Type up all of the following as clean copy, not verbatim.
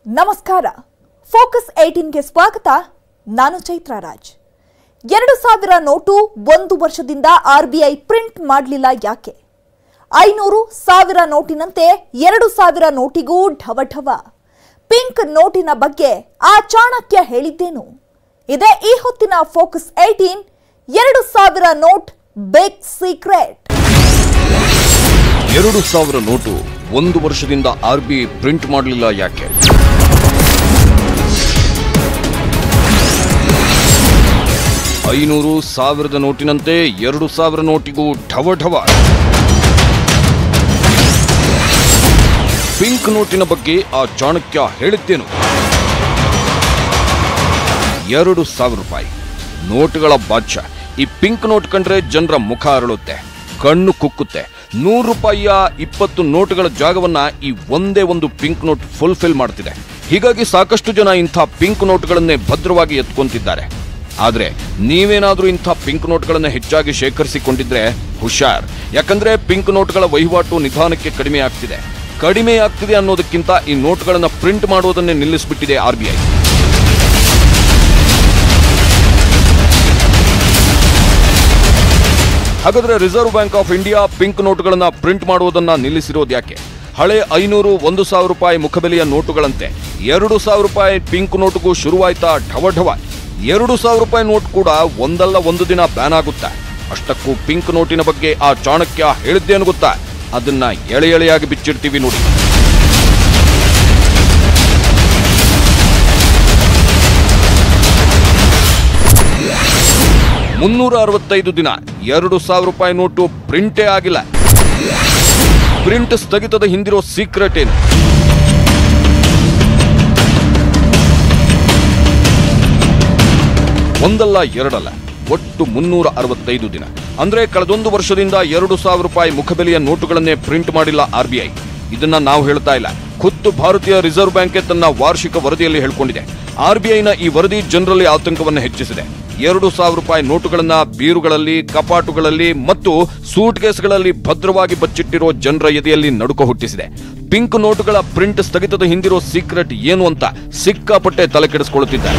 ನಮಸ್ಕಾರ. ಫೋಕಸ್ 18ಗೆ ಸ್ವಾಗತ. ನಾನು ಚೈತ್ರ ರಾಜ್. 2000 ನೋಟು 1 ವರ್ಷದಿಂದ RBI ಪ್ರಿಂಟ್ ಮಾಡಲಿಲ್ಲ ಯಾಕೆ? 500, 1000 ನೋಟಿನಂತೆ 2000 ನೋಟಿಗೂ ಢವಢವ. ಪಿಂಕ್ ನೋಟಿನ ಬಗ್ಗೆ ಆ ಚಾಣಕ್ಯ ಹೇಳಿದ್ದೇನು? ಇದೇ ಈ ಹೊತ್ತಿನ focus 18. 2000 note big secret. 2000 note 1 ವರ್ಷದಿಂದ RBI ಪ್ರಿಂಟ್ ಮಾಡಲಿಲ್ಲ ಯಾಕೆ? 500, 1000 ನೋಟಿನಂತೆ 2000 ನೋಟಿಗೂ ಢವಢವ. ಪಿಂಕ್ ನೋಟಿನ ಬಗ್ಗೆ ಆ ಚಾಣಕ್ಯ ಹೇಳಿದ್ದೇನು? 2000 ರೂಪಾಯಿ ನೋಟುಗಳ ಬಾದ್ಶಾ. ಈ ಪಿಂಕ್ ನೋಟ್ ಕಂಡ್ರೆ ಜನರ ಮುಖ ಅರಳುತ್ತೆ, ಕಣ್ಣು ಕುಕ್ಕುತ್ತೆ. 100 ರೂಪಾಯಿಯ 20 ನೋಟುಗಳ ಜಾಗವನ್ನ ಈ ಒಂದೇ ಒಂದು ಪಿಂಕ್ ನೋಟ್ ಫುಲ್ಫಿಲ್ ಮಾಡ್ತಿದೆ. ಹೀಗಾಗಿ ಸಾಕಷ್ಟು ಜನ ಇಂಥ ಪಿಂಕ್ ನೋಟ್ಗಳನ್ನೇ ಭದ್ರವಾಗಿ ಎತ್ಕೊಂತಿದ್ದಾರೆ. ಆದ್ರೆ ನೀವೇನಾದ್ರೂ ಇಂಥ ಪಿಂಕ್ ನೋಟ್ಗಳನ್ನ ಹೆಚ್ಚಾಗಿ ಶೇಖರಿಸಿಕೊಂಡಿದ್ರೆ ಹುಷಾರ್. ಯಾಕಂದ್ರೆ ಪಿಂಕ್ ನೋಟ್ಗಳ ವಹಿವಾಟು ನಿಧಾನಕ್ಕೆ ಕಡಿಮೆ ಆಗ್ತಿದೆ ಅನ್ನೋದಕ್ಕಿಂತ ಈ ನೋಟ್ಗಳನ್ನ ಪ್ರಿಂಟ್ ಮಾಡೋದನ್ನೇ ನಿಲ್ಲಿಸಿಬಿಟ್ಟಿದೆ RBI. ಹಾಗಾದ್ರೆ reserve bank of India pink ನೋಟುಗಳನ್ನ ಪ್ರಿಂಟ್ ಮಾಡುವುದನ್ನ ನಿಲ್ಲಿಸಿರೋದು ಯಾಕೆ? ಹಳೆ 500, 1000 ರೂಪಾಯಿ ಮುಖಬೆಲೆಯ ನೋಟುಗಳಂತೆ 2000 ರೂಪಾಯಿ ಪಿಂಕ್ ನೋಟುಗೂ ಶುರುವಾಯ್ತಾ ಢವಢವ. 2000 ರೂಪಾಯಿ ನೋಟ್ ಕೂಡ ಒಂದಲ್ಲ ಒಂದು ದಿನ ಬ್ಯಾನ್ ಆಗುತ್ತೆ. ಅಷ್ಟಕ್ಕೂ ಪಿಂಕ್ ನೋಟಿನ ಬಗ್ಗೆ ಆ ಚಾಣಕ್ಯ ಹೇಳಿದ್ದೇನು ಗೊತ್ತಾ? ಅದನ್ನ ಎಳೆಯಾಗಿ ಬಿಚ್ಚಿಡ್ತೀವಿ ನೋಡಿ. ಮುನ್ನೂರ ದಿನ 2000 ರೂಪಾಯಿ ನೋಟು ಪ್ರಿಂಟೇ ಆಗಿಲ್ಲ. ಪ್ರಿಂಟ್ ಸ್ಥಗಿತದ ಹಿಂದಿರೋ ಸೀಕ್ರೆಟ್ ಏನು? ಒಂದಲ್ಲ ಎರಡಲ್ಲ, ಒಟ್ಟು 365 ದಿನ. ಅಂದ್ರೆ ಕಳೆದೊಂದು ವರ್ಷದಿಂದ 2000 ರೂಪಾಯಿ ಮುಖಬೆಲೆಯ ನೋಟುಗಳನ್ನೇ ಪ್ರಿಂಟ್ ಮಾಡಿಲ್ಲ RBI. ಇದನ್ನ ನಾವು ಹೇಳ್ತಾ ಇಲ್ಲ, ಖುದ್ದು ಭಾರತೀಯ ರಿಸರ್ವ್ ಬ್ಯಾಂಕ್ ತನ್ನ ವಾರ್ಷಿಕ ವರದಿಯಲ್ಲಿ ಹೇಳ್ಕೊಂಡಿದೆ. RBIನ ಈ ವರದಿ ಜನರಲ್ಲಿ ಆತಂಕವನ್ನು ಹೆಚ್ಚಿಸಿದೆ. 2000 ರೂಪಾಯಿ ನೋಟುಗಳನ್ನ ಬೀರುಗಳಲ್ಲಿ, ಕಪಾಟುಗಳಲ್ಲಿ ಮತ್ತು ಸೂಟ್ ಕೇಸ್ಗಳಲ್ಲಿ ಭದ್ರವಾಗಿ ಬಚ್ಚಿಟ್ಟಿರೋ ಜನರ ಎದೆಯಲ್ಲಿ ನಡುಕ ಹುಟ್ಟಿಸಿದೆ. ಪಿಂಕ್ ನೋಟುಗಳ ಪ್ರಿಂಟ್ ಸ್ಥಗಿತದ ಹಿಂದಿರೋ ಸೀಕ್ರೆಟ್ ಏನು ಅಂತ ಸಿಕ್ಕಾಪಟ್ಟೆ ತಲೆ ಕೆಡಿಸಿಕೊಳ್ಳುತ್ತಿದ್ದಾರೆ.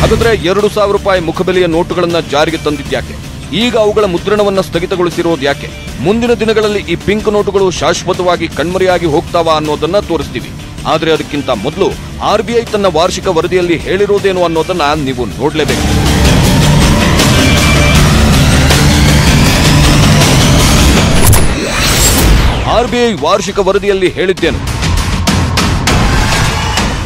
ಹಾಗಾದ್ರೆ 2000 ರೂಪಾಯಿ ಮುಖಬೆಲೆಯ ನೋಟುಗಳನ್ನ ಜಾರಿಗೆ ತಂದಿದ್ಯಾಕೆ? ಈಗ ಅವುಗಳ ಮುದ್ರಣವನ್ನ ಸ್ಥಗಿತಗೊಳಿಸಿರೋದು ಯಾಕೆ? ಮುಂದಿನ ದಿನಗಳಲ್ಲಿ ಈ ಪಿಂಕ್ ನೋಟುಗಳು ಶಾಶ್ವತವಾಗಿ ಕಣ್ಮರೆಯಾಗಿ ಹೋಗ್ತಾವ ಅನ್ನೋದನ್ನ ತೋರಿಸ್ತೀವಿ. ಆದ್ರೆ ಅದಕ್ಕಿಂತ ಮೊದಲು RBI ತನ್ನ ವಾರ್ಷಿಕ ವರದಿಯಲ್ಲಿ ಹೇಳಿರೋದೇನು ಅನ್ನೋದನ್ನ ನೀವು ನೋಡ್ಲೇಬೇಕು. RBI ವಾರ್ಷಿಕ ವರದಿಯಲ್ಲಿ ಹೇಳಿದ್ದೇನು?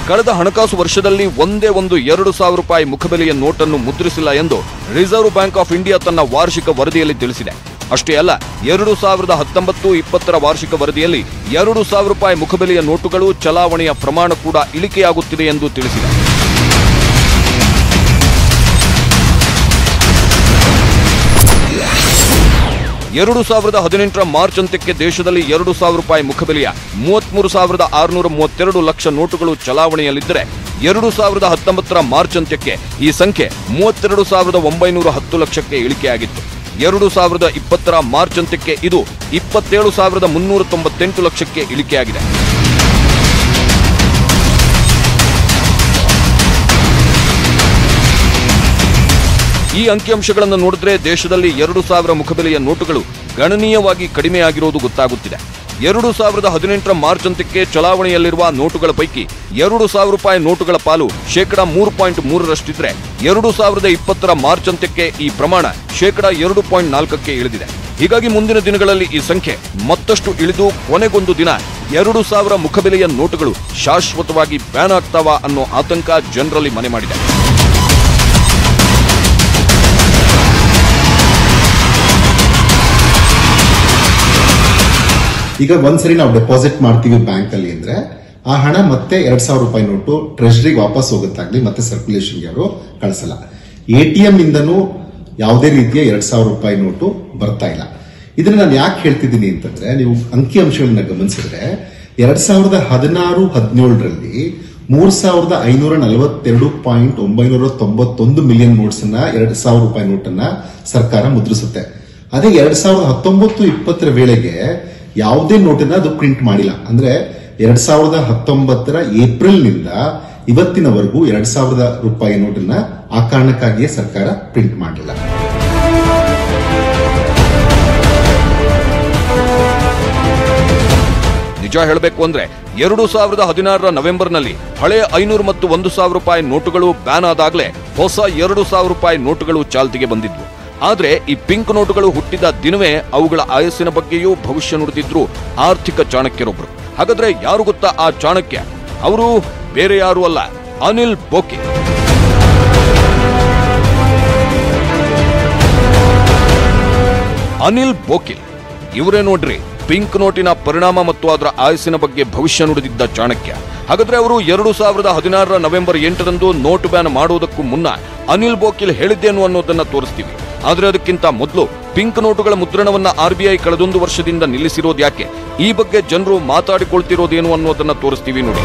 ಕಳೆದ ಹಣಕಾಸು ವರ್ಷದಲ್ಲಿ ಒಂದೇ ಒಂದು 2000 ರೂಪಾಯಿ ಮುಖಬೆಲೆಯ ನೋಟನ್ನು ಮುದ್ರಿಸಿಲ್ಲ ಎಂದು ರಿಸರ್ವ್ ಬ್ಯಾಂಕ್ ಆಫ್ ಇಂಡಿಯಾ ತನ್ನ ವಾರ್ಷಿಕ ವರದಿಯಲ್ಲಿ ತಿಳಿಸಿದೆ. ಅಷ್ಟೇ ಅಲ್ಲ, 2019-20 ವಾರ್ಷಿಕ ವರದಿಯಲ್ಲಿ 2000 ರೂಪಾಯಿ ಮುಖಬೆಲೆಯ ನೋಟುಗಳು ಚಲಾವಣೆಯ ಪ್ರಮಾಣ ಕೂಡ ಇಳಿಕೆಯಾಗುತ್ತಿದೆ ಎಂದು ತಿಳಿಸಿದೆ. ಎರಡು 2018 ಮಾರ್ಚ್ ಅಂತ್ಯಕ್ಕೆ ದೇಶದಲ್ಲಿ 2000 ರೂಪಾಯಿ ಮುಖಬೆಲೆಯ 33,632 ಲಕ್ಷ ನೋಟುಗಳು ಚಲಾವಣೆಯಲ್ಲಿದ್ದರೆ 2019 ಮಾರ್ಚ್ ಅಂತ್ಯಕ್ಕೆ ಈ ಸಂಖ್ಯೆ 32,910 ಲಕ್ಷಕ್ಕೆ ಇಳಿಕೆಯಾಗಿತ್ತು. 2020 ಮಾರ್ಚ್ ಅಂತ್ಯಕ್ಕೆ ಇದು 27,398 ಲಕ್ಷಕ್ಕೆ ಇಳಿಕೆಯಾಗಿದೆ. ಈ ಅಂಕಿಅಂಶಗಳನ್ನು ನೋಡಿದ್ರೆ ದೇಶದಲ್ಲಿ 2000 ಮುಖಬೆಲೆಯ ನೋಟುಗಳು ಗಣನೀಯವಾಗಿ ಕಡಿಮೆಯಾಗಿರುವುದು ಗೊತ್ತಾಗುತ್ತಿದೆ. 2018 ಮಾರ್ಚ್ ಅಂತ್ಯಕ್ಕೆ ಚಲಾವಣೆಯಲ್ಲಿರುವ ನೋಟುಗಳ ಪೈಕಿ 2000 ರೂಪಾಯಿ ನೋಟುಗಳ ಪಾಲು -3.3%ರಷ್ಟಿದ್ರೆ 2020 ಮಾರ್ಚ್ ಅಂತ್ಯಕ್ಕೆ ಈ ಪ್ರಮಾಣ -2.4%ಕ್ಕೆ ಇಳಿದಿದೆ. ಹೀಗಾಗಿ ಮುಂದಿನ ದಿನಗಳಲ್ಲಿ ಈ ಸಂಖ್ಯೆ ಮತ್ತಷ್ಟು ಇಳಿದು ಕೊನೆಗೊಂದು ದಿನ 2000 ಮುಖಬೆಲೆಯ ನೋಟುಗಳು ಶಾಶ್ವತವಾಗಿ ಬ್ಯಾನ್ ಆಗ್ತಾವ ಅನ್ನೋ ಆತಂಕ ಜನರಲ್ಲಿ ಮನೆ ಮಾಡಿದೆ. ಈಗ ಒಂದ್ಸರಿ ನಾವು ಡೆಪಾಸಿಟ್ ಮಾಡ್ತೀವಿ ಬ್ಯಾಂಕ್ ಅಲ್ಲಿ ಅಂದ್ರೆ ಆ ಹಣ ಮತ್ತೆ 2000 ರೂಪಾಯಿ ನೋಟು ಟ್ರೆಷರಿಗೆ ವಾಪಸ್ ಹೋಗುತ್ತಾಗ್ಲಿ, ಮತ್ತೆ ಸರ್ಕ್ಯುಲೇಷನ್ಗೆ ಅವರು ಕಳಿಸಲ್ಲ. ATM ಇಂದನೂ ಯಾವುದೇ ರೀತಿಯ 2000 ರೂಪಾಯಿ ನೋಟು ಬರ್ತಾ ಇಲ್ಲ. ಇದನ್ನ ನಾನು ಯಾಕೆ ಹೇಳ್ತಿದ್ದೀನಿ ಅಂತಂದ್ರೆ, ನೀವು ಅಂಕಿಅಂಶಗಳನ್ನ ಗಮನಿಸಿದ್ರೆ 2016-17ರಲ್ಲಿ 3,542.991 ಮಿಲಿಯನ್ ನೋಟ್ಸ್ ಅನ್ನ 2000 ರೂಪಾಯಿ ನೋಟನ್ನ ಸರ್ಕಾರ ಮುದ್ರಿಸುತ್ತೆ. ಅದೇ 2019-20 ವೇಳೆಗೆ ಯಾವುದೇ ನೋಟನ್ನ ಅದು ಪ್ರಿಂಟ್ ಮಾಡಿಲ್ಲ. ಅಂದ್ರೆ 2019 ಏಪ್ರಿಲ್ನಿಂದ ಇವತ್ತಿನವರೆಗೂ 2000 ರೂಪಾಯಿ ನೋಟನ್ನ ಆ ಕಾರಣಕ್ಕಾಗಿಯೇ ಸರ್ಕಾರ ಪ್ರಿಂಟ್ ಮಾಡಲಿಲ್ಲ. ನಿಜ ಹೇಳಬೇಕು ಅಂದ್ರೆ 2016 ನವೆಂಬರ್ನಲ್ಲಿ ಹಳೆ 500 ಮತ್ತು 1000 ರೂಪಾಯಿ ನೋಟುಗಳು ಬ್ಯಾನ್ ಆದಾಗಲೇ ಹೊಸ 2000 ರೂಪಾಯಿ ನೋಟುಗಳು ಚಾಲ್ತಿಗೆ ಬಂದಿದ್ವು. ಆದ್ರೆ ಈ ಪಿಂಕ್ ನೋಟುಗಳು ಹುಟ್ಟಿದ ದಿನವೇ ಅವುಗಳ ಆಯಸ್ಸಿನ ಬಗ್ಗೆಯೂ ಭವಿಷ್ಯ ನುಡಿದಿದ್ರು ಆರ್ಥಿಕ ಚಾಣಕ್ಯರೊಬ್ಬರು. ಹಾಗಾದ್ರೆ ಯಾರು ಗೊತ್ತಾ ಆ ಚಾಣಕ್ಯ? ಅವರು ಬೇರೆ ಯಾರು ಅಲ್ಲ, ಅನಿಲ್ ಬೋಕಿಲ್. ಅನಿಲ್ ಬೋಕಿಲ್ ಇವರೇ ನೋಡ್ರಿ ಪಿಂಕ್ ನೋಟಿನ ಪರಿಣಾಮ ಮತ್ತು ಅದರ ಆಯಸ್ಸಿನ ಬಗ್ಗೆ ಭವಿಷ್ಯ ನುಡಿದಿದ್ದ ಚಾಣಕ್ಯ. ಹಾಗಾದ್ರೆ ಅವರು 2016 ನವೆಂಬರ್ 8ರಂದು ನೋಟ್ ಬ್ಯಾನ್ ಮಾಡುವುದಕ್ಕೂ ಮುನ್ನ ಅನಿಲ್ ಬೋಕಿಲ್ ಹೇಳಿದ್ದೇನು ಅನ್ನೋದನ್ನ ತೋರಿಸ್ತೀವಿ. ಆದ್ರೆ ಅದಕ್ಕಿಂತ ಮೊದಲು ಪಿಂಕ್ ನೋಟುಗಳ ಮುದ್ರಣವನ್ನ RBI ಕಳೆದೊಂದು ವರ್ಷದಿಂದ ನಿಲ್ಲಿಸಿರೋದು ಯಾಕೆ, ಈ ಬಗ್ಗೆ ಜನರು ಮಾತಾಡಿಕೊಳ್ತಿರೋದೇನು ಅನ್ನೋದನ್ನ ತೋರಿಸ್ತೀವಿ ನೋಡಿ.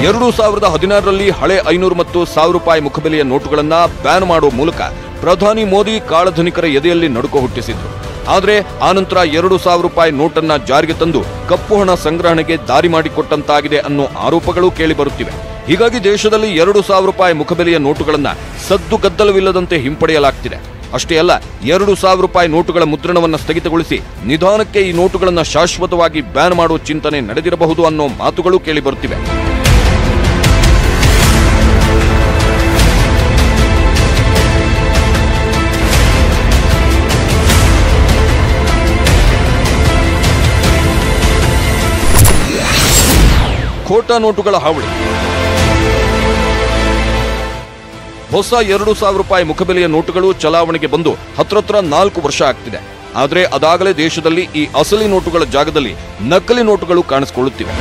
2016ರಲ್ಲಿ ಹಳೆ 500 ಮತ್ತು 1000 ರೂಪಾಯಿ ಮುಖಬೆಲೆಯ ನೋಟುಗಳನ್ನ ಬ್ಯಾನ್ ಮಾಡುವ ಮೂಲಕ ಪ್ರಧಾನಿ ಮೋದಿ ಕಾಳಧನಿಕರ ಎದೆಯಲ್ಲಿ ನಡುಕ ಹುಟ್ಟಿಸಿದ್ರು. ಆದರೆ ಆನಂತರ 2000 ರೂಪಾಯಿ ನೋಟನ್ನ ಜಾರಿಗೆ ತಂದು ಕಪ್ಪು ಹಣ ಸಂಗ್ರಹಣೆಗೆ ದಾರಿ ಮಾಡಿಕೊಟ್ಟಂತಾಗಿದೆ ಅನ್ನೋ ಆರೋಪಗಳು ಕೇಳಿಬರುತ್ತಿವೆ. ಹೀಗಾಗಿ ದೇಶದಲ್ಲಿ 2000 ರೂಪಾಯಿ ಮುಖಬೆಲೆಯ ನೋಟುಗಳನ್ನ ಸದ್ದು ಗದ್ದಲವಿಲ್ಲದಂತೆ ಹಿಂಪಡೆಯಲಾಗ್ತಿದೆ. ಅಷ್ಟೇ ಅಲ್ಲ, 2000 ರೂಪಾಯಿ ನೋಟುಗಳ ಮುದ್ರಣವನ್ನು ಸ್ಥಗಿತಗೊಳಿಸಿ ನಿಧಾನಕ್ಕೆ ಈ ನೋಟುಗಳನ್ನು ಶಾಶ್ವತವಾಗಿ ಬ್ಯಾನ್ ಮಾಡುವ ಚಿಂತನೆ ನಡೆದಿರಬಹುದು ಅನ್ನೋ ಮಾತುಗಳು ಕೇಳಿಬರುತ್ತಿವೆ. ಖೋಟಾ ನೋಟುಗಳ ಹಾವಳಿ. ಹೊಸ 2000 ರೂಪಾಯಿ ಮುಖಬೆಲೆಯ ನೋಟುಗಳು ಚಲಾವಣೆಗೆ ಬಂದು ಹತ್ರ 4 ವರ್ಷ ಆಗ್ತಿದೆ. ಆದರೆ ಅದಾಗಲೇ ದೇಶದಲ್ಲಿ ಈ ಅಸಲಿ ನೋಟುಗಳ ಜಾಗದಲ್ಲಿ ನಕಲಿ ನೋಟುಗಳು ಕಾಣಿಸಿಕೊಳ್ಳುತ್ತಿವೆ.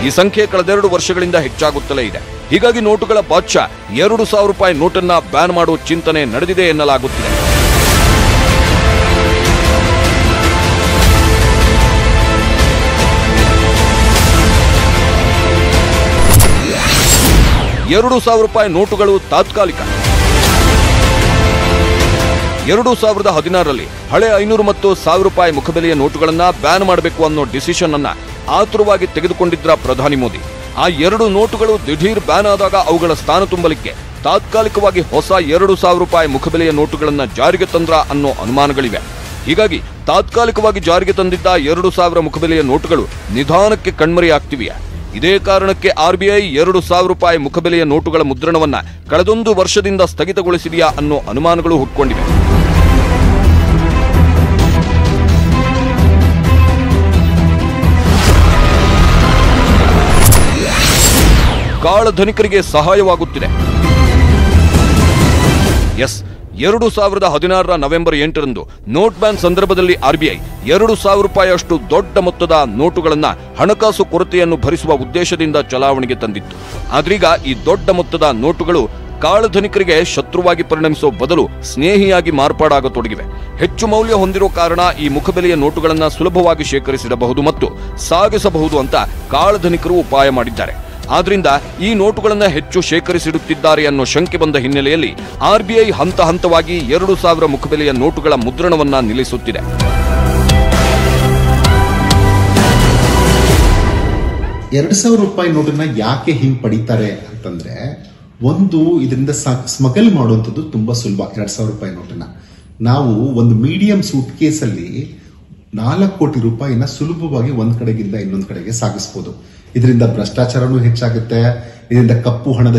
ಈ ಸಂಖ್ಯೆ ಕಳೆದೆರಡು ವರ್ಷಗಳಿಂದ ಹೆಚ್ಚಾಗುತ್ತಲೇ ಇದೆ. ಹೀಗಾಗಿ ನೋಟುಗಳ ಬಾದ್ಶಾ 2000 ರೂಪಾಯಿ ನೋಟನ್ನ ಬ್ಯಾನ್ ಮಾಡುವ ಚಿಂತನೆ ನಡೆದಿದೆ ಎನ್ನಲಾಗುತ್ತಿದೆ. ₹2000 ನೋಟುಗಳು ತಾತ್ಕಾಲಿಕ. 2016ರಲ್ಲಿ ಹಳೆ 500 ಮತ್ತು 1000 ರೂಪಾಯಿ ಮುಖಬೆಲೆಯ ನೋಟುಗಳನ್ನ ಬ್ಯಾನ್ ಮಾಡಬೇಕು ಅನ್ನೋ ಡಿಸಿಷನ್ ಅನ್ನ ಆತುರವಾಗಿ ತೆಗೆದುಕೊಂಡಿದ್ರ ಪ್ರಧಾನಿ ಮೋದಿ. ಆ 2 ನೋಟುಗಳು ದಿಢೀರ್ ಬ್ಯಾನ್ ಆದಾಗ ಅವುಗಳ ಸ್ಥಾನ ತುಂಬಲಿಕ್ಕೆ ತಾತ್ಕಾಲಿಕವಾಗಿ ಹೊಸ 2000 ರೂಪಾಯಿ ಮುಖಬೆಲೆಯ ನೋಟುಗಳನ್ನ ಜಾರಿಗೆ ತಂದ್ರ ಅನ್ನೋ ಅನುಮಾನಗಳಿವೆ. ಹೀಗಾಗಿ ತಾತ್ಕಾಲಿಕವಾಗಿ ಜಾರಿಗೆ ತಂದಿದ್ದ 2000 ಮುಖಬೆಲೆಯ ನೋಟುಗಳು ನಿಧಾನಕ್ಕೆ ಕಣ್ಮರೆಯಾಗ್ತಿವೆಯಾ? ಇದೇ ಕಾರಣಕ್ಕೆ RBI 2000 ರೂಪಾಯಿ ಮುಖಬೆಲೆಯ ನೋಟುಗಳ ಮುದ್ರಣವನ್ನ ಕಳೆದೊಂದು ವರ್ಷದಿಂದ ಸ್ಥಗಿತಗೊಳಿಸಿದೆಯಾ ಅನ್ನೋ ಅನುಮಾನಗಳು ಹುಟ್ಕೊಂಡಿವೆ. ಕಾಳಧನಿಕರಿಗೆ ಸಹಾಯವಾಗುತ್ತಿದೆ. ಎಸ್, 2016 ನವೆಂಬರ್ 8ರಂದು ನೋಟ್ ಬ್ಯಾನ್ ಸಂದರ್ಭದಲ್ಲಿ RBI 2000 ರೂಪಾಯಿಯಷ್ಟು ದೊಡ್ಡ ಮೊತ್ತದ ನೋಟುಗಳನ್ನ ಹಣಕಾಸು ಕೊರತೆಯನ್ನು ಭರಿಸುವ ಉದ್ದೇಶದಿಂದ ಚಲಾವಣೆಗೆ ತಂದಿತ್ತು. ಆದ್ರೀಗ ಈ ದೊಡ್ಡ ಮೊತ್ತದ ನೋಟುಗಳು ಕಾಳಧನಿಕರಿಗೆ ಶತ್ರುವಾಗಿ ಪರಿಣಮಿಸುವ ಬದಲು ಸ್ನೇಹಿಯಾಗಿ ಮಾರ್ಪಾಡಾಗತೊಡಗಿವೆ. ಹೆಚ್ಚು ಮೌಲ್ಯ ಹೊಂದಿರೋ ಕಾರಣ ಈ ಮುಖಬೆಲೆಯ ನೋಟುಗಳನ್ನ ಸುಲಭವಾಗಿ ಶೇಖರಿಸಿಡಬಹುದು ಮತ್ತು ಸಾಗಿಸಬಹುದು ಅಂತ ಕಾಳಧನಿಕರು ಉಪಾಯ ಮಾಡಿದ್ದಾರೆ. ಆದ್ರಿಂದ ಈ ನೋಟುಗಳನ್ನ ಹೆಚ್ಚು ಶೇಖರಿಸಿಡುತ್ತಿದ್ದಾರೆ ಅನ್ನೋ ಶಂಕೆ ಬಂದ ಹಿನ್ನೆಲೆಯಲ್ಲಿ RBI ಹಂತ ಹಂತವಾಗಿ 2000 ಮುಖಬೆಲೆಯ ನೋಟುಗಳ ಮುದ್ರಣವನ್ನ ನಿಲ್ಲಿಸುತ್ತಿದೆ. ₹2000 ನೋಟನ್ನ ಯಾಕೆ ಹಿಂಪಡಿತಾರೆ ಅಂತಂದ್ರೆ, ಒಂದು ಇದರಿಂದ ಸ್ಮಗಲ್ ಮಾಡುವಂಥದ್ದು ತುಂಬಾ ಸುಲಭ. 2000 ರೂಪಾಯಿ ನೋಟನ್ನ ನಾವು ಒಂದು ಮೀಡಿಯಂ ಸೂಟ್ ಕೇಸಲ್ಲಿ 4 ಕೋಟಿ ರೂಪಾಯಿನ ಸುಲಭವಾಗಿ ಒಂದ್ ಕಡೆಗಿಂದ ಇನ್ನೊಂದ್ ಕಡೆಗೆ ಸಾಗಿಸಬಹುದು. ಇದರಿಂದ ಭ್ರಷ್ಟಾಚಾರನೂ ಹೆಚ್ಚಾಗುತ್ತೆ, ಇದರಿಂದ ಕಪ್ಪು ಹಣದ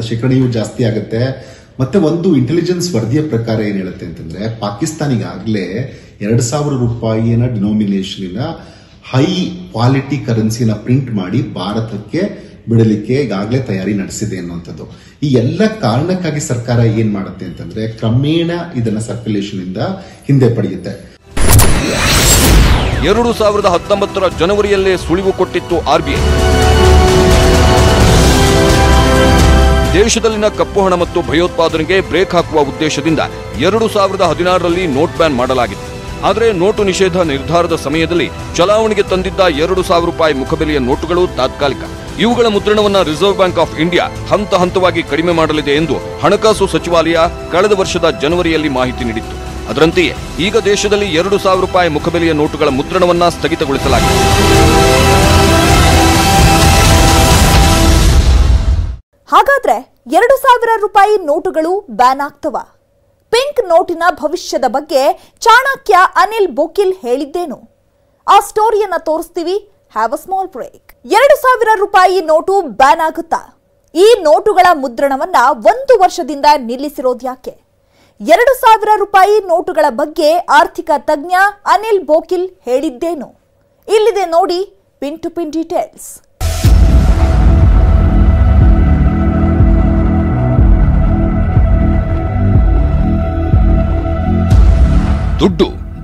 ಶೇಖರಣೆಯೂ ಜಾಸ್ತಿ ಆಗುತ್ತೆ. ಮತ್ತೆ ಒಂದು ಇಂಟೆಲಿಜೆನ್ಸ್ ವರದಿಯ ಪ್ರಕಾರ ಏನ್ ಹೇಳುತ್ತೆ ಅಂತಂದ್ರೆ, ಪಾಕಿಸ್ತಾನಿಗಾಗ್ಲೇ 2000 ರೂಪಾಯಿನ ಡಿನೋಮಿನೇಷನ್ ಹೈ ಕ್ವಾಲಿಟಿ ಕರೆನ್ಸಿನ ಪ್ರಿಂಟ್ ಮಾಡಿ ಭಾರತಕ್ಕೆ ಬಿಡಲಿಕ್ಕೆ ಈಗಾಗಲೇ ತಯಾರಿ ನಡೆಸಿದೆ ಅನ್ನುವಂಥದ್ದು. ಈ ಎಲ್ಲ ಕಾರಣಕ್ಕಾಗಿ ಸರ್ಕಾರ ಏನ್ ಮಾಡುತ್ತೆ ಅಂತಂದ್ರೆ, ಕ್ರಮೇಣ ಇದನ್ನ ಸರ್ಕ್ಯುಲೇಷನ್ ಇಂದ ಹಿಂದೆ ಪಡೆಯುತ್ತೆ. 2019 ಜನವರಿಯಲ್ಲೇ ಸುಳಿವು ಕೊಟ್ಟಿತ್ತು RBI. ದೇಶದಲ್ಲಿನ ಕಪ್ಪು ಹಣ ಮತ್ತು ಭಯೋತ್ಪಾದನೆಗೆ ಬ್ರೇಕ್ ಹಾಕುವ ಉದ್ದೇಶದಿಂದ 2016ರಲ್ಲಿ ನೋಟ್ ಬ್ಯಾನ್ ಮಾಡಲಾಗಿತ್ತು. ಆದರೆ ನೋಟು ನಿಷೇಧ ನಿರ್ಧಾರದ ಸಮಯದಲ್ಲಿ ಚಲಾವಣೆಗೆ ತಂದಿದ್ದ 2000 ರೂಪಾಯಿ ಮುಖಬೆಲೆಯ ನೋಟುಗಳು ತಾತ್ಕಾಲಿಕ. ಇವುಗಳ ಮುದ್ರಣವನ್ನ ರಿಸರ್ವ್ ಬ್ಯಾಂಕ್ ಆಫ್ ಇಂಡಿಯಾ ಹಂತ ಹಂತವಾಗಿ ಕಡಿಮೆ ಮಾಡಲಿದೆ ಎಂದು ಹಣಕಾಸು ಸಚಿವಾಲಯ ಕಳೆದ ವರ್ಷದ ಜನವರಿಯಲ್ಲಿ ಮಾಹಿತಿ ನೀಡಿತ್ತು. ಅದರಂತೆಯೇ ಈಗ ದೇಶದಲ್ಲಿ 2,000 ರೂಪಾಯಿ ಮುಖಬೆಲೆಯ ನೋಟುಗಳ ಮುದ್ರಣವನ್ನ ಸ್ಥಗಿತಗೊಳಿಸಲಾಗಿದೆ. ಹಾಗಾದ್ರೆ 2,000 ರೂಪಾಯಿ ನೋಟುಗಳು ಬ್ಯಾನ್ ಆಗ್ತವ? ಪಿಂಕ್ ನೋಟಿನ ಭವಿಷ್ಯದ ಬಗ್ಗೆ ಚಾಣಕ್ಯ ಅನಿಲ್ ಬೋಕಿಲ್ ಹೇಳಿದ್ದೇನು? ಆ ಸ್ಟೋರಿಯನ್ನ ತೋರಿಸ್ತೀವಿ. Have a small break. 2,000 ರೂಪಾಯಿ ನೋಟು ಬ್ಯಾನ್ ಆಗುತ್ತಾ? ಈ ನೋಟುಗಳ ಮುದ್ರಣವನ್ನ 1 ವರ್ಷದಿಂದ ನಿಲ್ಲಿಸಿರೋದು ಯಾಕೆ? 2,000 ರೂಪಾಯಿ ನೋಟುಗಳ ಬಗ್ಗೆ ಆರ್ಥಿಕ ತಜ್ಞ ಅನಿಲ್ ಬೋಕಿಲ್ ಹೇಳಿದ್ದೇನು? ಇಲ್ಲಿದೆ ನೋಡಿ ಪಿನ್ ಟು ಪಿನ್ ಡೀಟೇಲ್ಸ್.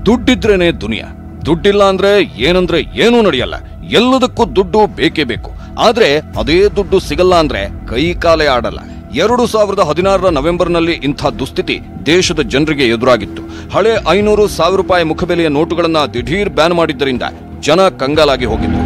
ದುಡ್ಡಿದ್ರೇನೆ ದುನಿಯಾ. ದುಡ್ಡಿಲ್ಲ ಅಂದ್ರೆ ಏನೂ ನಡೆಯಲ್ಲ. ಎಲ್ಲದಕ್ಕೂ ದುಡ್ಡು ಬೇಕೇ ಬೇಕು. ಆದ್ರೆ ಅದೇ ದುಡ್ಡು ಸಿಗಲ್ಲ ಅಂದ್ರೆ ಕೈ ಕಾಲೇ ಆಡಲ್ಲ. 2016 ನವೆಂಬರ್ನಲ್ಲಿ ಇಂಥ ದುಸ್ಥಿತಿ ದೇಶದ ಜನರಿಗೆ ಎದುರಾಗಿತ್ತು. ಹಳೆ 500-1000 ರೂಪಾಯಿ ಮುಖಬೆಲೆಯ ನೋಟುಗಳನ್ನ ದಿಢೀರ್ ಬ್ಯಾನ್ ಮಾಡಿದ್ದರಿಂದ ಜನ ಕಂಗಾಲಾಗಿ ಹೋಗಿದ್ರು.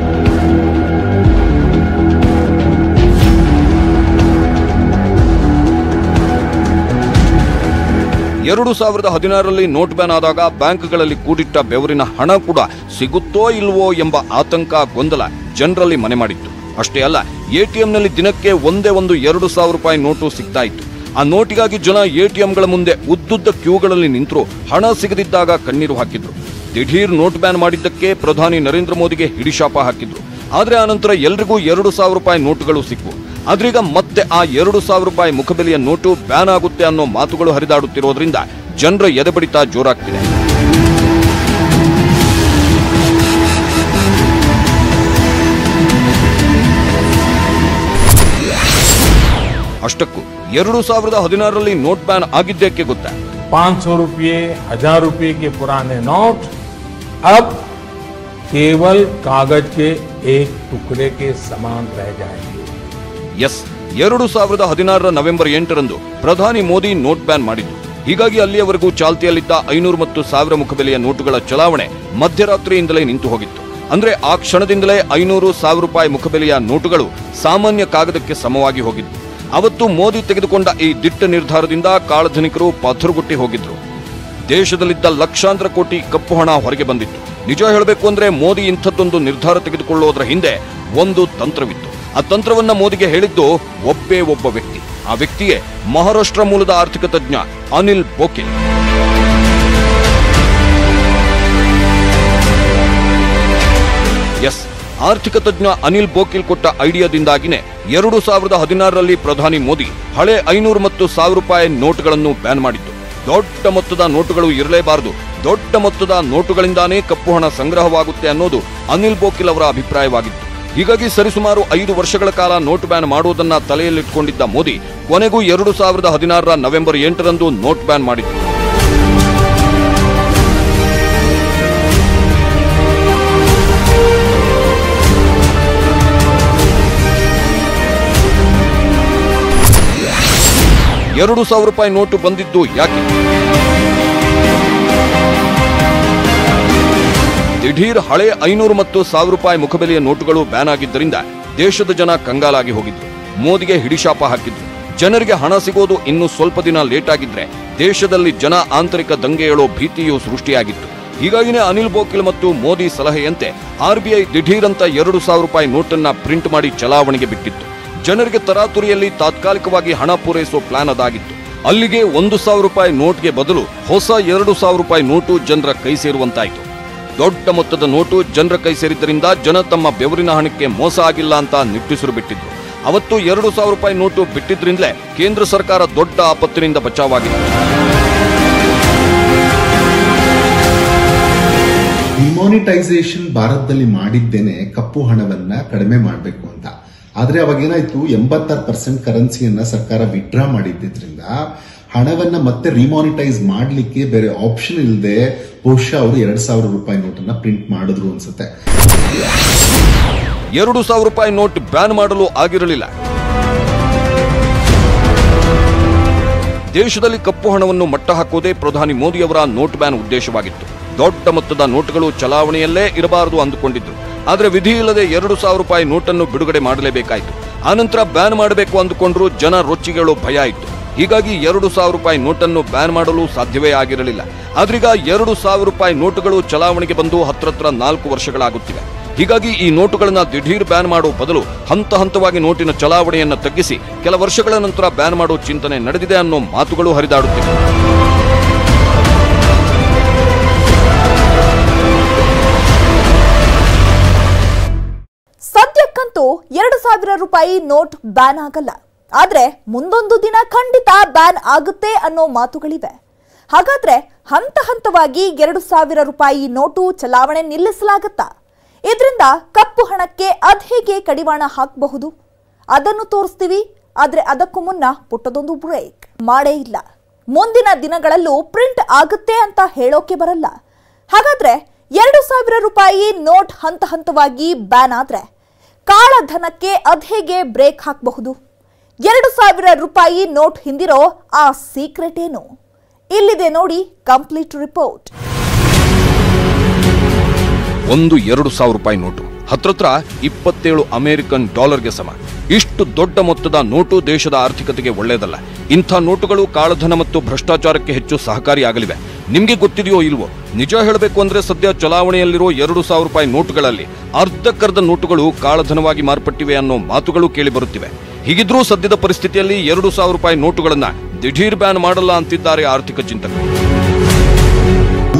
2016ರಲ್ಲಿ ನೋಟ್ ಬ್ಯಾನ್ ಆದಾಗ ಬ್ಯಾಂಕ್ಗಳಲ್ಲಿ ಕೂಡಿಟ್ಟ ಬೆವರಿನ ಹಣ ಕೂಡ ಸಿಗುತ್ತೋ ಇಲ್ವೋ ಎಂಬ ಆತಂಕ, ಗೊಂದಲ ಜನರಲ್ಲಿ ಮನೆ ಮಾಡಿತ್ತು. ಅಷ್ಟೇ ಅಲ್ಲ, ಎಟಿಎಂನಲ್ಲಿ ದಿನಕ್ಕೆ ಒಂದೇ ಒಂದು 2,000 ರೂಪಾಯಿ ನೋಟು ಸಿಗ್ತಾ ಇತ್ತು. ಆ ನೋಟಿಗಾಗಿ ಜನ ಎಟಿಎಂಗಳ ಮುಂದೆ ಉದ್ದುದ್ದ ಕ್ಯೂಗಳಲ್ಲಿ ನಿಂತರು. ಹಣ ಸಿಗದಿದ್ದಾಗ ಕಣ್ಣೀರು ಹಾಕಿದ್ರು. ದಿಢೀರ್ ನೋಟ್ ಬ್ಯಾನ್ ಮಾಡಿದ್ದಕ್ಕೆ ಪ್ರಧಾನಿ ನರೇಂದ್ರ ಮೋದಿಗೆ ಹಿಡಿಶಾಪ ಹಾಕಿದ್ರು. ಆದ್ರೆ ಆನಂತರ ಎಲ್ರಿಗೂ 2,000 ರೂಪಾಯಿ ನೋಟುಗಳು ಸಿಕ್ವು. ಆದ್ರೀಗ ಮತ್ತೆ ಆ 2,000 ರೂಪಾಯಿ ಮುಖಬೆಲೆಯ ನೋಟು ಬ್ಯಾನ್ ಆಗುತ್ತೆ ಅನ್ನೋ ಮಾತುಗಳು ಹರಿದಾಡುತ್ತಿರೋದ್ರಿಂದ ಜನರ ಎದೆಬಡಿತ ಜೋರಾಗ್ತಿದೆ. ಅಷ್ಟಕ್ಕೂ 2016ರಲ್ಲಿ ನೋಟ್ ಬ್ಯಾನ್ ಆಗಿದ್ದಕ್ಕೆ ಗೊತ್ತಾ? 500 रुपये 1000 रुपये के पुराने नोट अब केवल कागज के एक टुकड़े के समान रह जाएंगे. ಎಸ್, 2016 ನವೆಂಬರ್ 8ರಂದು ಪ್ರಧಾನಿ ಮೋದಿ ನೋಟ್ ಬ್ಯಾನ್ ಮಾಡಿದ್ರು. ಹೀಗಾಗಿ ಅಲ್ಲಿಯವರೆಗೂ ಚಾಲ್ತಿಯಲ್ಲಿದ್ದ 500 ಮತ್ತು 1000 ಮುಖಬೆಲೆಯ ನೋಟುಗಳ ಚಲಾವಣೆ ಮಧ್ಯರಾತ್ರಿಯಿಂದಲೇ ನಿಂತು ಹೋಗಿತ್ತು. ಅಂದ್ರೆ ಆ ಕ್ಷಣದಿಂದಲೇ 500-1000 ರೂಪಾಯಿ ಮುಖಬೆಲೆಯ ನೋಟುಗಳು ಸಾಮಾನ್ಯ ಕಾಗದಕ್ಕೆ ಸಮವಾಗಿ ಹೋಗಿತ್ತು. ಅವತ್ತು ಮೋದಿ ತೆಗೆದುಕೊಂಡ ಈ ದಿಟ್ಟ ನಿರ್ಧಾರದಿಂದ ಕಾಳಧನಿಕರು ಪಥರುಗುಟ್ಟಿ ಹೋಗಿದ್ರು. ದೇಶದಲ್ಲಿದ್ದ ಲಕ್ಷಾಂತರ ಕೋಟಿ ಕಪ್ಪು ಹಣ ಹೊರಗೆ ಬಂದಿತ್ತು. ನಿಜ ಹೇಳಬೇಕು ಅಂದ್ರೆ ಮೋದಿ ಇಂಥದ್ದೊಂದು ನಿರ್ಧಾರ ತೆಗೆದುಕೊಳ್ಳೋದ್ರ ಹಿಂದೆ ಒಂದು ತಂತ್ರವಿತ್ತು. ಆ ತಂತ್ರವನ್ನ ಮೋದಿಗೆ ಹೇಳಿದ್ದು ಒಬ್ಬ ವ್ಯಕ್ತಿ. ಆ ವ್ಯಕ್ತಿಯೇ ಮಹಾರಾಷ್ಟ್ರ ಮೂಲದ ಆರ್ಥಿಕ ತಜ್ಞ ಅನಿಲ್ ಬೋಕಿಲ್. ಎಸ್, ಆರ್ಥಿಕ ತಜ್ಞ ಅನಿಲ್ ಬೋಕಿಲ್ ಕೊಟ್ಟ ಐಡಿಯಾದಿಂದಾಗಿನೇ 2016ರಲ್ಲಿ ಪ್ರಧಾನಿ ಮೋದಿ ಹಳೆ 500 ಮತ್ತು 1000 ರೂಪಾಯಿ ನೋಟುಗಳನ್ನು ಬ್ಯಾನ್ ಮಾಡಿದ್ದು. ದೊಡ್ಡ ಮೊತ್ತದ ನೋಟುಗಳು ಇರಲೇಬಾರದು, ದೊಡ್ಡ ಮೊತ್ತದ ನೋಟುಗಳಿಂದಾನೇ ಕಪ್ಪು ಹಣ ಸಂಗ್ರಹವಾಗುತ್ತೆ ಅನ್ನೋದು ಅನಿಲ್ ಬೋಕಿಲ್ ಅವರ ಅಭಿಪ್ರಾಯವಾಗಿತ್ತು. ಹೀಗಾಗಿ ಸರಿಸುಮಾರು 5 ವರ್ಷಗಳ ಕಾಲ ನೋಟ್ ಬ್ಯಾನ್ ಮಾಡುವುದನ್ನ ತಲೆಯಲ್ಲಿಟ್ಟುಕೊಂಡಿದ್ದ ಮೋದಿ ಕೊನೆಗೂ 2016 ನವೆಂಬರ್ 8ರಂದು ನೋಟ್ ಬ್ಯಾನ್ ಮಾಡಿದ್ರು. ₹2,000 ನೋಟು ಬಂದಿದ್ದು ಯಾಕೆ? ದಿಢೀರ್ ಹಳೆ 500 ಮತ್ತು 1000 ರೂಪಾಯಿ ಮುಖಬೆಲೆಯ ನೋಟುಗಳು ಬ್ಯಾನ್ ಆಗಿದ್ದರಿಂದ ದೇಶದ ಜನ ಕಂಗಾಲಾಗಿ ಹೋಗಿದ್ರು. ಮೋದಿಗೆ ಹಿಡಿಶಾಪ ಹಾಕಿದ್ರು. ಜನರಿಗೆ ಹಣ ಸಿಗೋದು ಇನ್ನು ಸ್ವಲ್ಪ ದಿನ ಲೇಟ್ ಆಗಿದ್ರೆ ದೇಶದಲ್ಲಿ ಜನ ಆಂತರಿಕ ದಂಗೆ ಏಳೋ ಭೀತಿಯೂ ಸೃಷ್ಟಿಯಾಗಿತ್ತು. ಹೀಗಾಗಿನೇ ಅನಿಲ್ ಬೋಕಿಲ್ ಮತ್ತು ಮೋದಿ ಸಲಹೆಯಂತೆ RBI ದಿಢೀರ್ ಅಂತ 2,000 ರೂಪಾಯಿ ನೋಟನ್ನ ಪ್ರಿಂಟ್ ಮಾಡಿ ಚಲಾವಣೆಗೆ ಬಿಟ್ಟಿತ್ತು. ಜನರಿಗೆ ತರಾತುರಿಯಲ್ಲಿ ತಾತ್ಕಾಲಿಕವಾಗಿ ಹಣ ಪೂರೈಸೋ ಪ್ಲಾನ್ ಅದಾಗಿತ್ತು. ಅಲ್ಲಿಗೆ 1,000 ರೂಪಾಯಿ ನೋಟ್ಗೆ ಬದಲು ಹೊಸ 2,000 ರೂಪಾಯಿ ನೋಟು ಜನರ ಕೈ ಸೇರುವಂತಾಯಿತು. ದೊಡ್ಡ ಮೊತ್ತದ ನೋಟು ಜನರ ಕೈ ಸೇರಿದ್ದರಿಂದ ಜನ ತಮ್ಮ ಬೆವರಿನ ಹಣಕ್ಕೆ ಮೋಸ ಆಗಿಲ್ಲ ಅಂತ ನಿಟ್ಟುಸಿರು ಬಿಟ್ಟಿದ್ರು. ಅವತ್ತು 2,000 ರೂಪಾಯಿ ನೋಟು ಬಿಟ್ಟಿದ್ರಿಂದಲೇ ಕೇಂದ್ರ ಸರ್ಕಾರ ದೊಡ್ಡ ಆಪತ್ತಿನಿಂದ ಬಚಾವಾಗಿದೆ. ಡಿಮಾನಿಟೈಸೇಷನ್ ಭಾರತದಲ್ಲಿ ಮಾಡಿದ್ದೇನೆ ಕಪ್ಪು ಹಣವನ್ನ ಕಡಿಮೆ ಮಾಡಬೇಕು ಅಂತ. ಆದ್ರೆ ಅವಾಗ ಏನಾಯ್ತು, 86% ಕರೆನ್ಸಿಯನ್ನ ಸರ್ಕಾರ ವಿಡ್ರಾ ಮಾಡಿದ್ರಿಂದ ಹಣವನ್ನ ಮತ್ತೆ ರಿಮಾನಿಟೈಸ್ ಮಾಡ್ಲಿಕ್ಕೆ ಬೇರೆ ಆಪ್ಷನ್ ಇಲ್ಲದೆ ಬಹುಶಃ ಅವರು 2,000 ರೂಪಾಯಿ ನೋಟನ್ನ ಪ್ರಿಂಟ್ ಮಾಡಿದ್ರು ಅನ್ಸುತ್ತೆ. 2,000 ರೂಪಾಯಿ ನೋಟ್ ಬ್ಯಾನ್ ಮಾಡಲು ಆಗಿರಲಿಲ್ಲ. ದೇಶದಲ್ಲಿ ಕಪ್ಪು ಹಣವನ್ನು ಮಟ್ಟ ಹಾಕೋದೇ ಪ್ರಧಾನಿ ಮೋದಿ ಅವರ ನೋಟ್ ಬ್ಯಾನ್ ಉದ್ದೇಶವಾಗಿತ್ತು. ದೊಡ್ಡ ಮೊತ್ತದ ನೋಟುಗಳು ಚಲಾವಣೆಯಲ್ಲೇ ಇರಬಾರದು ಅಂದುಕೊಂಡಿದ್ರು. ಆದ್ರೆ ವಿಧಿ ಇಲ್ಲದೆ 2,000 ರೂಪಾಯಿ ನೋಟನ್ನು ಬಿಡುಗಡೆ ಮಾಡಲೇಬೇಕಾಯಿತು. ಆನಂತರ ಬ್ಯಾನ್ ಮಾಡಬೇಕು ಅಂದುಕೊಂಡ್ರು ಜನ ರೊಚ್ಚಿಗಳು ಭಯ ಇತ್ತು. ಹೀಗಾಗಿ 2,000 ರೂಪಾಯಿ ನೋಟನ್ನು ಬ್ಯಾನ್ ಮಾಡಲು ಸಾಧ್ಯವೇ ಆಗಿರಲಿಲ್ಲ. ಆದ್ರೀಗ 2,000 ರೂಪಾಯಿ ನೋಟುಗಳು ಚಲಾವಣೆಗೆ ಬಂದು ಹತ್ರ 4 ವರ್ಷಗಳಾಗುತ್ತಿವೆ. ಹೀಗಾಗಿ ಈ ನೋಟುಗಳನ್ನ ದಿಢೀರ್ ಬ್ಯಾನ್ ಮಾಡೋ ಬದಲು ಹಂತ ಹಂತವಾಗಿ ನೋಟಿನ ಚಲಾವಣೆಯನ್ನ ತಗ್ಗಿಸಿ ಕೆಲ ವರ್ಷಗಳ ನಂತರ ಬ್ಯಾನ್ ಮಾಡೋ ಚಿಂತನೆ ನಡೆದಿದೆ ಅನ್ನೋ ಮಾತುಗಳು ಹರಿದಾಡುತ್ತಿವೆ. ಸದ್ಯಕ್ಕಂತೂ 2,000 ರೂಪಾಯಿ ನೋಟ್ ಬ್ಯಾನ್ ಆಗಲ್ಲ. ಆದ್ರೆ ಮುಂದೊಂದು ದಿನ ಖಂಡಿತ ಬ್ಯಾನ್ ಆಗುತ್ತೆ ಅನ್ನೋ ಮಾತುಗಳಿವೆ. ಹಾಗಾದ್ರೆ ಹಂತ ಹಂತವಾಗಿ 2,000 ರೂಪಾಯಿ ನೋಟು ಚಲಾವಣೆ ನಿಲ್ಲಿಸಲಾಗುತ್ತಾ? ಇದರಿಂದ ಕಪ್ಪು ಹಣಕ್ಕೆ ಅದ್ಹೇಗೆ ಕಡಿವಾಣ ಹಾಕಬಹುದು ಅದನ್ನು ತೋರಿಸ್ತೀವಿ. ಆದ್ರೆ ಅದಕ್ಕೂ ಮುನ್ನ ಪುಟ್ಟದೊಂದು ಬ್ರೇಕ್. ಮಾಡೇ ಇಲ್ಲ, ಮುಂದಿನ ದಿನಗಳಲ್ಲೂ ಪ್ರಿಂಟ್ ಆಗುತ್ತೆ ಅಂತ ಹೇಳೋಕೆ ಬರಲ್ಲ. ಹಾಗಾದ್ರೆ 2,000 ರೂಪಾಯಿ ನೋಟ್ ಹಂತ ಹಂತವಾಗಿ ಬ್ಯಾನ್ ಆದ್ರೆ ಕಾಳಧನಕ್ಕೆ ಅದ್ಹೇಗೆ ಬ್ರೇಕ್ ಹಾಕಬಹುದು? 2,000 ರೂಪಾಯಿ ನೋಟ್ ಹಿಂದಿರೋ ಆ ಸೀಕ್ರೆಟ್ ಏನು? ಇಲ್ಲಿದೆ ನೋಡಿ ಕಂಪ್ಲೀಟ್ ರಿಪೋರ್ಟ್. ಒಂದು 2,000 ರೂಪಾಯಿ ನೋಟು ಹತ್ರ 27 ಅಮೆರಿಕನ್ ಡಾಲರ್ಗೆ ಸಮ. ಇಷ್ಟು ದೊಡ್ಡ ಮೊತ್ತದ ನೋಟು ದೇಶದ ಆರ್ಥಿಕತೆಗೆ ಒಳ್ಳೆಯದಲ್ಲ. ಇಂಥ ನೋಟುಗಳು ಕಾಳಧನ ಮತ್ತು ಭ್ರಷ್ಟಾಚಾರಕ್ಕೆ ಹೆಚ್ಚು ಸಹಕಾರಿಯಾಗಲಿವೆ. ನಿಮ್ಗೆ ಗೊತ್ತಿದೆಯೋ ಇಲ್ವೋ? ನಿಜ ಹೇಳಬೇಕು ಅಂದ್ರೆ ಸದ್ಯ ಚಲಾವಣೆಯಲ್ಲಿರೋ 2,000 ರೂಪಾಯಿ ನೋಟುಗಳಲ್ಲಿ ಅರ್ಧಕ್ಕರ್ಧ ನೋಟುಗಳು ಕಾಳಧನವಾಗಿ ಮಾರ್ಪಟ್ಟಿವೆ ಅನ್ನೋ ಮಾತುಗಳು ಕೇಳಿ ಬರುತ್ತಿವೆ. ಹೀಗಿದ್ರೂ ಸದ್ಯದ ಪರಿಸ್ಥಿತಿಯಲ್ಲಿ 2,000 ರೂಪಾಯಿ ನೋಟುಗಳನ್ನ ದಿಢೀರ್ ಬ್ಯಾನ್ ಮಾಡಲ್ಲ ಅಂತಿದ್ದಾರೆ ಆರ್ಥಿಕ ಚಿಂತಕರು.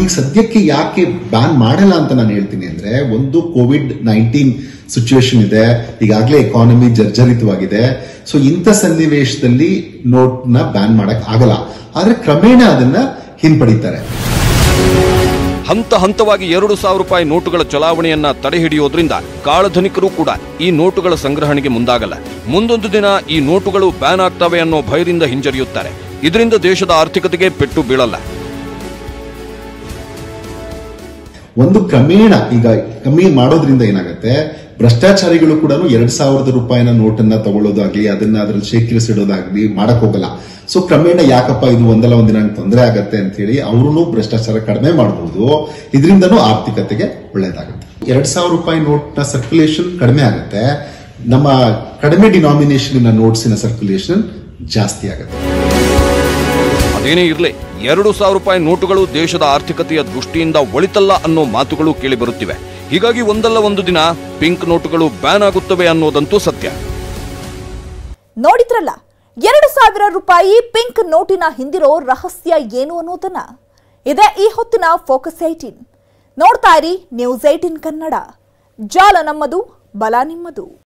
ಈಗ ಸದ್ಯಕ್ಕೆ ಯಾಕೆ ಬ್ಯಾನ್ ಮಾಡಲ್ಲ ಅಂತ ನಾನು ಹೇಳ್ತೀನಿ ಅಂದ್ರೆ, ಒಂದು COVID-19 ಸಿಚುವೇಶನ್ ಇದೆ, ಈಗಾಗಲೇ ಎಕಾನಮಿ ಜರ್ಜರಿತವಾಗಿದೆ. ಸೊ ಇಂಥ ಸನ್ನಿವೇಶದಲ್ಲಿ ನೋಟ್ ನ ಬ್ಯಾನ್ ಮಾಡಕ್ ಆಗಲ್ಲ. ಆದ್ರೆ ಕ್ರಮೇಣ ಅದನ್ನ ಹಿಂಪಡಿತಾರೆ. ಹಂತ ಹಂತವಾಗಿ 2,000 ರೂಪಾಯಿ ನೋಟುಗಳ ಚಲಾವಣೆಯನ್ನ ತಡೆ ಹಿಡಿಯೋದ್ರಿಂದ ಕಾಳಧನಿಕರು ಕೂಡ ಈ ನೋಟುಗಳ ಸಂಗ್ರಹಣೆಗೆ ಮುಂದಾಗಲ್ಲ. ಮುಂದೊಂದು ದಿನ ಈ ನೋಟುಗಳು ಬ್ಯಾನ್ ಆಗ್ತವೆ ಅನ್ನೋ ಭಯದಿಂದ ಹಿಂಜರಿಯುತ್ತಾರೆ. ಇದರಿಂದ ದೇಶದ ಆರ್ಥಿಕತೆಗೆ ಪೆಟ್ಟು ಬೀಳಲ್ಲ. ಒಂದು ಕ್ರಮೇಣ ಈಗ ಕಮ್ಮಿ ಮಾಡೋದ್ರಿಂದ ಏನಾಗುತ್ತೆ, ಭ್ರಷ್ಟಾಚಾರಿಗಳು ಕೂಡ 2,000 ರೂಪಾಯಿನ ನೋಟನ್ನ ತಗೊಳ್ಳೋದಾಗ್ಲಿ, ಅದನ್ನ ಅದ್ರಲ್ಲಿ ಶೇಖರಿಸಿಡೋದಾಗ್ಲಿ ಮಾಡಕ್ ಹೋಗಲ್ಲ. ಸೊ ಕ್ರಮೇಣ ಯಾಕಪ್ಪ ಇದು ಒಂದಲ್ಲ ಒಂದಿನ ತೊಂದರೆ ಆಗತ್ತೆ ಅಂತ ಹೇಳಿ ಅವರು ಭ್ರಷ್ಟಾಚಾರ ಕಡಿಮೆ ಮಾಡಬಹುದು. ಇದರಿಂದನೂ ಆರ್ಥಿಕತೆಗೆ ಒಳ್ಳೇದಾಗುತ್ತೆ. 2,000 ರೂಪಾಯಿ ನೋಟ್ನ ಸರ್ಕ್ಯುಲೇಷನ್ ಕಡಿಮೆ ಆಗುತ್ತೆ. ನಮ್ಮ ಕಡಿಮೆ ಡಿನಾಮಿನೇಷನ್ ನೋಟ್ಸಿನ ಸರ್ಕ್ಯುಲೇಷನ್ ಜಾಸ್ತಿ ಆಗುತ್ತೆ. ಅದೇನೇ ಇರಲಿ, 2,000 ರೂಪಾಯಿ ನೋಟುಗಳು ದೇಶದ ಆರ್ಥಿಕತೆಯ ದೃಷ್ಟಿಯಿಂದ ಒಳಿತಲ್ಲ ಅನ್ನೋ ಮಾತುಗಳು ಕೇಳಿ ಬರುತ್ತಿವೆ. ಹೀಗಾಗಿ ಒಂದಲ್ಲ ಒಂದು ದಿನ ಪಿಂಕ್ ನೋಟುಗಳು ಬ್ಯಾನ್ ಆಗುತ್ತವೆ ಅನ್ನೋದಂತೂ ಸತ್ಯ. ನೋಡಿದ್ರಲ್ಲ, 2,000 ರೂಪಾಯಿ ಪಿಂಕ್ ನೋಟಿನ ಹಿಂದಿರೋ ರಹಸ್ಯ ಏನು ಅನ್ನೋದನ್ನ. ಇದೇ ಈ ಹೊತ್ತಿನ ಫೋಕಸ್ 18. ನೋಡ್ತಾ ಇರಿ ನ್ಯೂಸ್ 18 ಕನ್ನಡ. ಜಾಲ ನಮ್ಮದು, ಬಲ ನಿಮ್ಮದು.